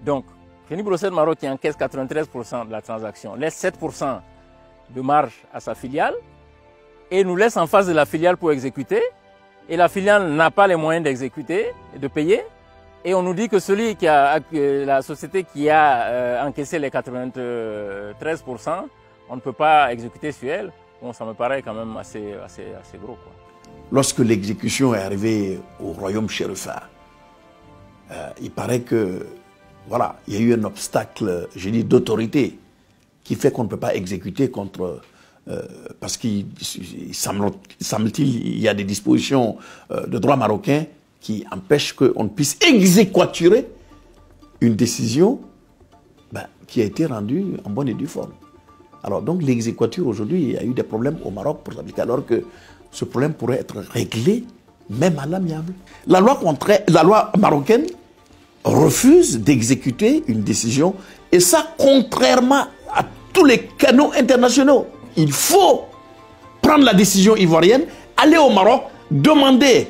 Donc, Phénix Brosset Maroc qui encaisse 93% de la transaction laisse 7% de marge à sa filiale et nous laisse en face de la filiale pour exécuter. Et la filiale n'a pas les moyens d'exécuter et de payer. Et on nous dit que la société qui a encaissé les 93%, on ne peut pas exécuter sur elle. Bon, ça me paraît quand même assez gros, quoi. Lorsque l'exécution est arrivée au royaume chérifa, il paraît que, voilà, il y a eu un obstacle, je dis, d'autorité qui fait qu'on ne peut pas exécuter contre... parce qu'il semble-t-il, il y a des dispositions de droit marocain qui empêchent qu'on ne puisse exéquaturer une décision qui a été rendue en bonne et due forme. Alors donc l'exéquature aujourd'hui, il y a eu des problèmes au Maroc pour s'appliquer, alors que ce problème pourrait être réglé même à l'amiable. La loi marocaine refuse d'exécuter une décision, et ça contrairement à tous les canaux internationaux. Il faut prendre la décision ivoirienne, aller au Maroc, demander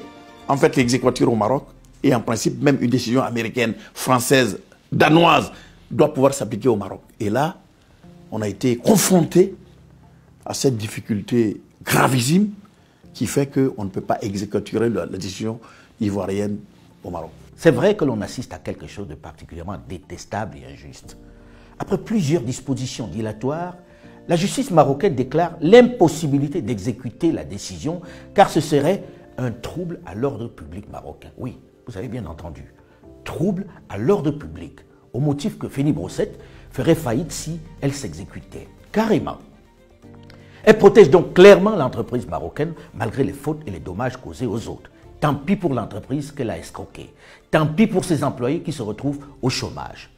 en fait l'exéquature au Maroc, et en principe même une décision américaine, française, danoise doit pouvoir s'appliquer au Maroc. Et là, on a été confronté à cette difficulté gravissime qui fait qu'on ne peut pas exéquaturer la décision ivoirienne au Maroc. C'est vrai que l'on assiste à quelque chose de particulièrement détestable et injuste. Après plusieurs dispositions dilatoires, la justice marocaine déclare l'impossibilité d'exécuter la décision car ce serait un trouble à l'ordre public marocain. Oui, vous avez bien entendu. Trouble à l'ordre public, au motif que Phénix Brosset ferait faillite si elle s'exécutait. Carrément. Elle protège donc clairement l'entreprise marocaine malgré les fautes et les dommages causés aux autres. Tant pis pour l'entreprise qu'elle a escroquée. Tant pis pour ses employés qui se retrouvent au chômage.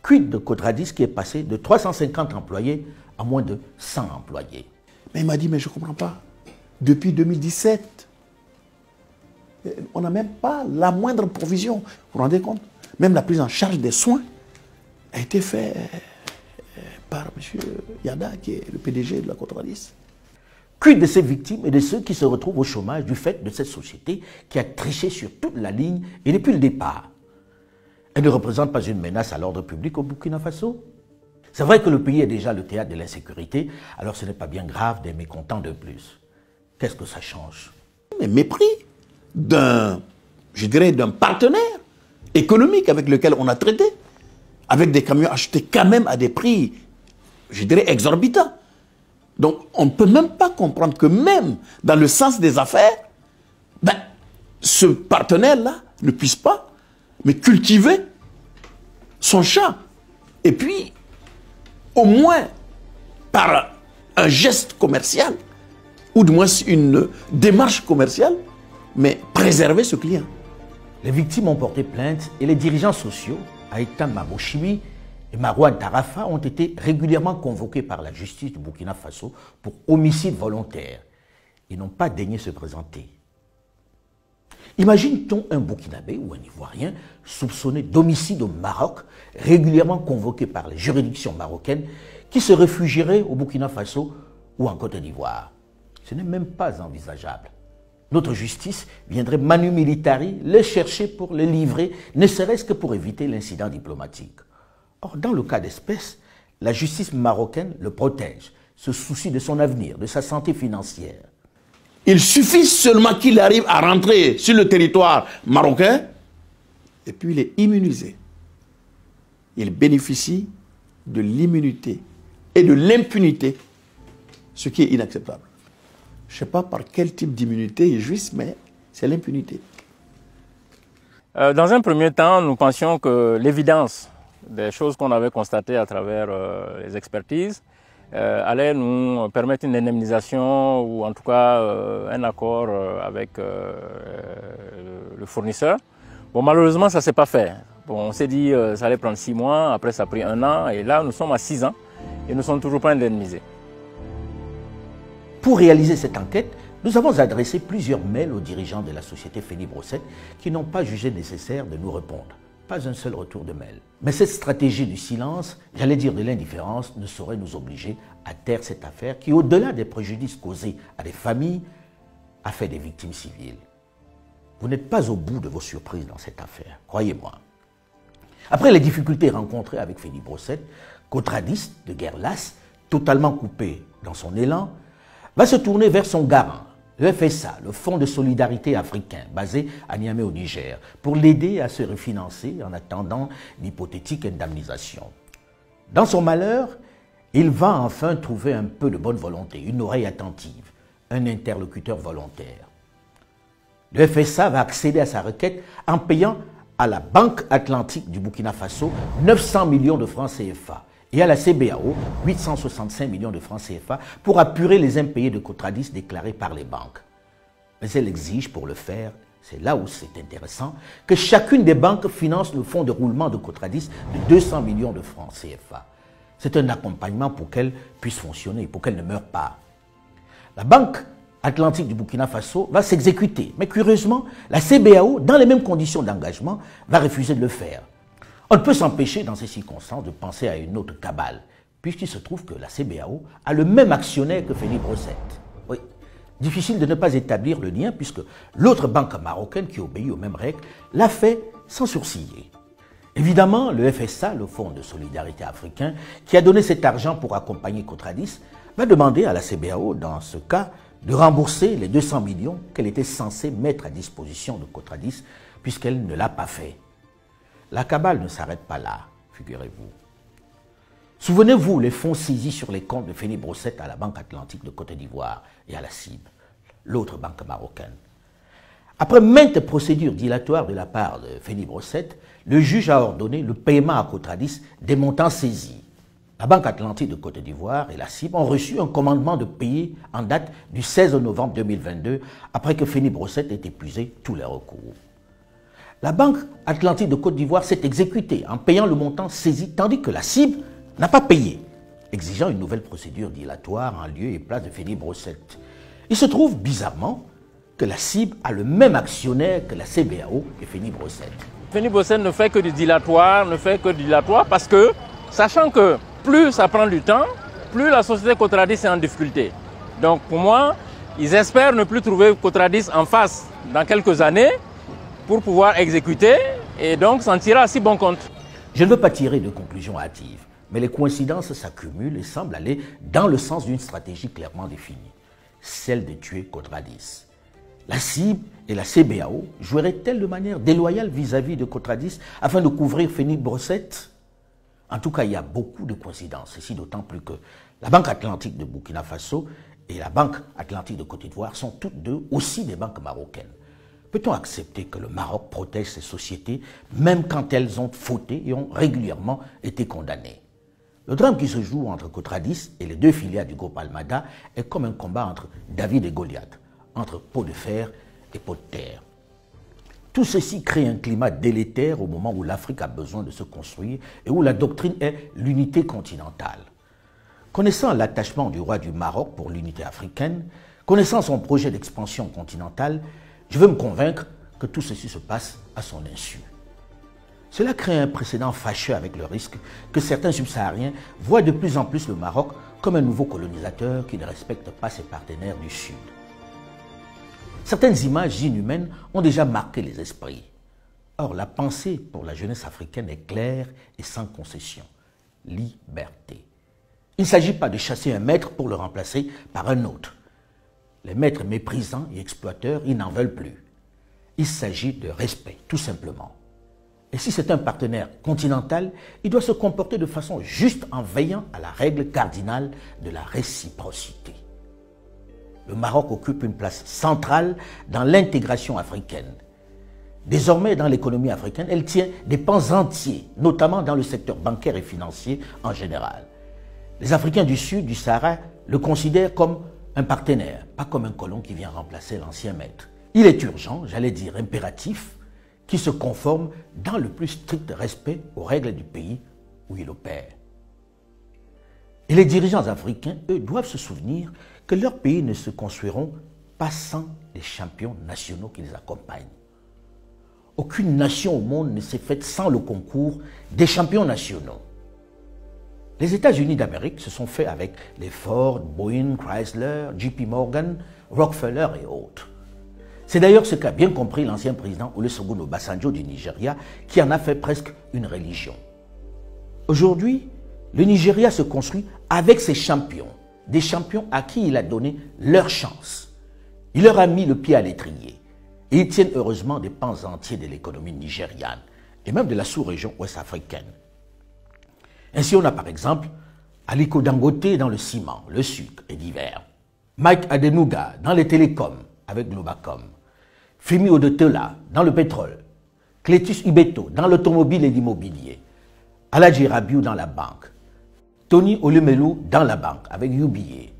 Quid de Cotradis qui est passé de 350 employés à moins de 100 employés? Mais il m'a dit, mais je ne comprends pas. Depuis 2017, on n'a même pas la moindre provision. Vous vous rendez compte? Même la prise en charge des soins a été faite par M. Yada, qui est le PDG de la Cotradis. Quid de ces victimes et de ceux qui se retrouvent au chômage du fait de cette société qui a triché sur toute la ligne et depuis le départ? Elle ne représente pas une menace à l'ordre public au Burkina Faso? C'est vrai que le pays est déjà le théâtre de l'insécurité, alors ce n'est pas bien grave des mécontents de plus. Qu'est-ce que ça change? Mais mépris d'un, je dirais, d'un partenaire économique avec lequel on a traité, avec des camions achetés quand même à des prix, je dirais, exorbitants. Donc on ne peut même pas comprendre que même dans le sens des affaires, ben, ce partenaire-là ne puisse pas mais cultiver son champ. Et puis, au moins, par un geste commercial, ou du moins une démarche commerciale, mais préserver ce client. Les victimes ont porté plainte et les dirigeants sociaux, Aïta Mabochimi et Marouane Tarafa, ont été régulièrement convoqués par la justice du Burkina Faso pour homicide volontaire. Ils n'ont pas daigné se présenter. Imagine-t-on un Burkinabé ou un Ivoirien soupçonné d'homicide au Maroc, régulièrement convoqué par les juridictions marocaines, qui se réfugierait au Burkina Faso ou en Côte d'Ivoire? Ce n'est même pas envisageable. Notre justice viendrait manu militari les chercher pour les livrer, ne serait-ce que pour éviter l'incident diplomatique. Or, dans le cas d'espèce, la justice marocaine le protège, se soucie de son avenir, de sa santé financière. Il suffit seulement qu'il arrive à rentrer sur le territoire marocain et puis il est immunisé. Il bénéficie de l'immunité et de l'impunité, ce qui est inacceptable. Je ne sais pas par quel type d'immunité il jouisse, mais c'est l'impunité. Dans un premier temps, nous pensions que l'évidence des choses qu'on avait constatées à travers les expertises allait nous permettre une indemnisation ou en tout cas un accord avec le fournisseur. Bon, malheureusement, ça ne s'est pas fait. Bon, on s'est dit ça allait prendre 6 mois, après ça a pris 1 an et là nous sommes à 6 ans et nous ne sommes toujours pas indemnisés. Pour réaliser cette enquête, nous avons adressé plusieurs mails aux dirigeants de la société Fénibrosset qui n'ont pas jugé nécessaire de nous répondre. Pas un seul retour de mail. Mais cette stratégie du silence, j'allais dire de l'indifférence, ne saurait nous obliger à taire cette affaire qui, au-delà des préjudices causés à des familles, a fait des victimes civiles. Vous n'êtes pas au bout de vos surprises dans cette affaire, croyez-moi. Après les difficultés rencontrées avec Fénibrosset, Cotradis, de guerre lasse, totalement coupé dans son élan, va se tourner vers son garant, le FSA, le Fonds de solidarité africain, basé à Niamey au Niger, pour l'aider à se refinancer en attendant l'hypothétique indemnisation. Dans son malheur, il va enfin trouver un peu de bonne volonté, une oreille attentive, un interlocuteur volontaire. Le FSA va accéder à sa requête en payant à la Banque Atlantique du Burkina Faso 900 millions de francs CFA et à la CBAO 865 millions de francs CFA pour apurer les impayés de Cotradis déclarés par les banques. Mais elle exige pour le faire, c'est là où c'est intéressant, que chacune des banques finance le fonds de roulement de Cotradis de 200 millions de francs CFA. C'est un accompagnement pour qu'elle puisse fonctionner, pour qu'elle ne meure pas. La Banque Atlantique du Burkina Faso va s'exécuter, mais curieusement, la CBAO, dans les mêmes conditions d'engagement, va refuser de le faire. On ne peut s'empêcher dans ces circonstances de penser à une autre cabale, puisqu'il se trouve que la CBAO a le même actionnaire que Fénibrosset. Oui, difficile de ne pas établir le lien, puisque l'autre banque marocaine qui obéit aux mêmes règles l'a fait sans sourciller. Évidemment, le FSA, le Fonds de solidarité africain, qui a donné cet argent pour accompagner Cotradis, va demander à la CBAO, dans ce cas, de rembourser les 200 millions qu'elle était censée mettre à disposition de Cotradis, puisqu'elle ne l'a pas fait. La cabale ne s'arrête pas là, figurez-vous. Souvenez-vous les fonds saisis sur les comptes de Fénibrosset à la Banque Atlantique de Côte d'Ivoire et à la CIB, l'autre banque marocaine. Après maintes procédures dilatoires de la part de Fénibrosset, le juge a ordonné le paiement à Cotradis des montants saisis. La Banque Atlantique de Côte d'Ivoire et la CIB ont reçu un commandement de payer en date du 16 novembre 2022, après que Fénibrosset ait épuisé tous les recours. La Banque Atlantique de Côte d'Ivoire s'est exécutée en payant le montant saisi, tandis que la CIB n'a pas payé, exigeant une nouvelle procédure dilatoire en lieu et place de Feni Brossette. Il se trouve bizarrement que la CIB a le même actionnaire que la CBAO et Feni Brossette. Feni Brossette ne fait que du dilatoire, parce que, sachant que plus ça prend du temps, plus la société Cotradis est en difficulté. Donc pour moi, ils espèrent ne plus trouver Cotradis en face dans quelques années pour pouvoir exécuter et donc s'en tirer à si bon compte. Je ne veux pas tirer de conclusions hâtives, mais les coïncidences s'accumulent et semblent aller dans le sens d'une stratégie clairement définie, celle de tuer Cotradis. La CIB et la CBAO joueraient-elles de manière déloyale vis-à-vis de Cotradis afin de couvrir Feni Brossette? En tout cas, il y a beaucoup de coïncidences, ceci d'autant plus que la Banque Atlantique de Burkina Faso et la Banque Atlantique de Côte d'Ivoire sont toutes deux aussi des banques marocaines. Peut-on accepter que le Maroc protège ses sociétés, même quand elles ont fauté et ont régulièrement été condamnées? Le drame qui se joue entre Cotradis et les deux filiales du groupe Almada est comme un combat entre David et Goliath, entre pot de fer et pot de terre. Tout ceci crée un climat délétère au moment où l'Afrique a besoin de se construire et où la doctrine est l'unité continentale. Connaissant l'attachement du roi du Maroc pour l'unité africaine, connaissant son projet d'expansion continentale, je veux me convaincre que tout ceci se passe à son insu. Cela crée un précédent fâcheux avec le risque que certains subsahariens voient de plus en plus le Maroc comme un nouveau colonisateur qui ne respecte pas ses partenaires du Sud. Certaines images inhumaines ont déjà marqué les esprits. Or, la pensée pour la jeunesse africaine est claire et sans concession. Liberté. Il ne s'agit pas de chasser un maître pour le remplacer par un autre. Les maîtres méprisants et exploiteurs, ils n'en veulent plus. Il s'agit de respect, tout simplement. Et si c'est un partenaire continental, il doit se comporter de façon juste en veillant à la règle cardinale de la réciprocité. Le Maroc occupe une place centrale dans l'intégration africaine. Désormais, dans l'économie africaine, elle tient des pans entiers, notamment dans le secteur bancaire et financier en général. Les Africains du Sud, du Sahara, le considèrent comme un partenaire, pas comme un colon qui vient remplacer l'ancien maître. Il est urgent, j'allais dire impératif, qu'il se conforme dans le plus strict respect aux règles du pays où il opère. Et les dirigeants africains, eux, doivent se souvenir que leurs pays ne se construiront pas sans les champions nationaux qui les accompagnent. Aucune nation au monde ne s'est faite sans le concours des champions nationaux. Les États-Unis d'Amérique se sont faits avec les Ford, Boeing, Chrysler, JP Morgan, Rockefeller et autres. C'est d'ailleurs ce qu'a bien compris l'ancien président Olusegun Obasanjo du Nigeria, qui en a fait presque une religion. Aujourd'hui, le Nigeria se construit avec ses champions, des champions à qui il a donné leur chance. Il leur a mis le pied à l'étrier. Et ils tiennent heureusement des pans entiers de l'économie nigériane et même de la sous-région ouest-africaine. Ainsi, on a par exemple Aliko Dangote dans le ciment, le sucre et divers. Mike Adenuga dans les télécoms avec Globacom. Femi Odutola dans le pétrole. Cletus Ibeto dans l'automobile et l'immobilier. Aladji Rabiou dans la banque. Tony Olumelu dans la banque avec UBA.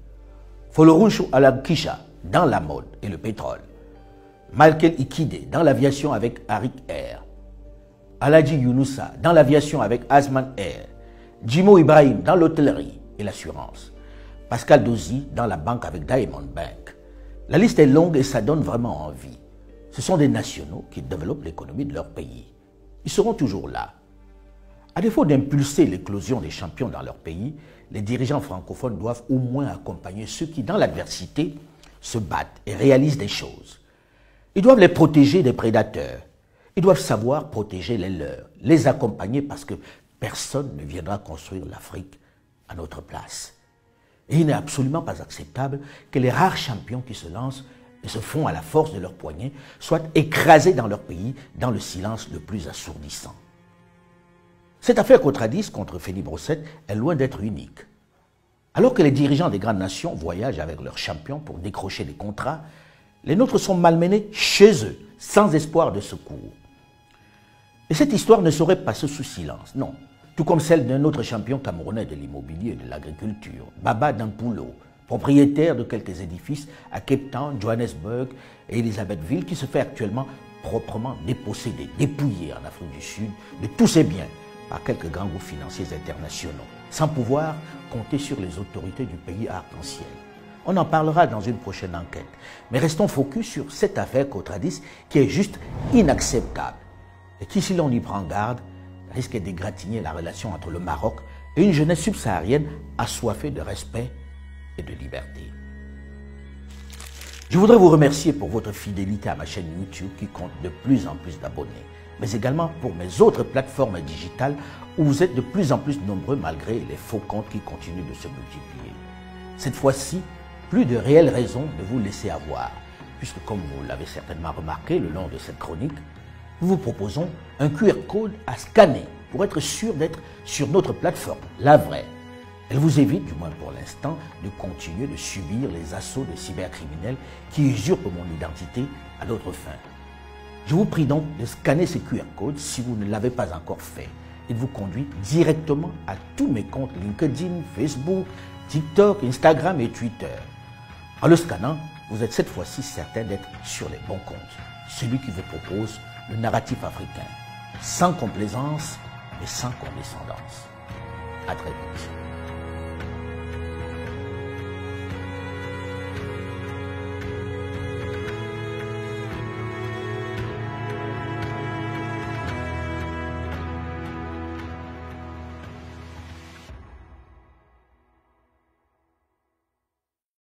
Folorunsho Alakisha dans la mode et le pétrole. Michael Ikide dans l'aviation avec Arik Air. Aladji Younoussa dans l'aviation avec Azman Air. Jimo Ibrahim dans l'hôtellerie et l'assurance. Pascal Dozy dans la banque avec Diamond Bank. La liste est longue et ça donne vraiment envie. Ce sont des nationaux qui développent l'économie de leur pays. Ils seront toujours là. À défaut d'impulser l'éclosion des champions dans leur pays, les dirigeants francophones doivent au moins accompagner ceux qui, dans l'adversité, se battent et réalisent des choses. Ils doivent les protéger des prédateurs. Ils doivent savoir protéger les leurs, les accompagner parce que personne ne viendra construire l'Afrique à notre place. Et il n'est absolument pas acceptable que les rares champions qui se lancent et se font à la force de leurs poignets soient écrasés dans leur pays dans le silence le plus assourdissant. Cette affaire Cotradis contre Feni Brossette est loin d'être unique. Alors que les dirigeants des grandes nations voyagent avec leurs champions pour décrocher des contrats, les nôtres sont malmenés chez eux, sans espoir de secours. Et cette histoire ne saurait passer sous silence, non. Tout comme celle d'un autre champion camerounais de l'immobilier et de l'agriculture, Baba Dampulo, propriétaire de quelques édifices à Cape Town, Johannesburg et Elisabethville, qui se fait actuellement proprement dépossédés, dépouillés en Afrique du Sud de tous ses biens par quelques grands groupes financiers internationaux, sans pouvoir compter sur les autorités du pays arc-en-ciel. On en parlera dans une prochaine enquête. Mais restons focus sur cette affaire Cotradis qui est juste inacceptable et qui, si l'on y prend garde, risque d'égratigner la relation entre le Maroc et une jeunesse subsaharienne assoiffée de respect et de liberté. Je voudrais vous remercier pour votre fidélité à ma chaîne YouTube qui compte de plus en plus d'abonnés, mais également pour mes autres plateformes digitales où vous êtes de plus en plus nombreux malgré les faux comptes qui continuent de se multiplier. Cette fois-ci, plus de réelles raisons de vous laisser avoir, puisque comme vous l'avez certainement remarqué le long de cette chronique, nous vous proposons un QR code à scanner pour être sûr d'être sur notre plateforme, la vraie. Elle vous évite, du moins pour l'instant, de continuer de subir les assauts de cybercriminels qui usurpent mon identité à d'autres fins. Je vous prie donc de scanner ce QR code si vous ne l'avez pas encore fait. Il vous conduit directement à tous mes comptes LinkedIn, Facebook, TikTok, Instagram et Twitter. En le scannant, vous êtes cette fois-ci certain d'être sur les bons comptes. Celui qui vous propose le narratif africain, sans complaisance et sans condescendance. À très vite.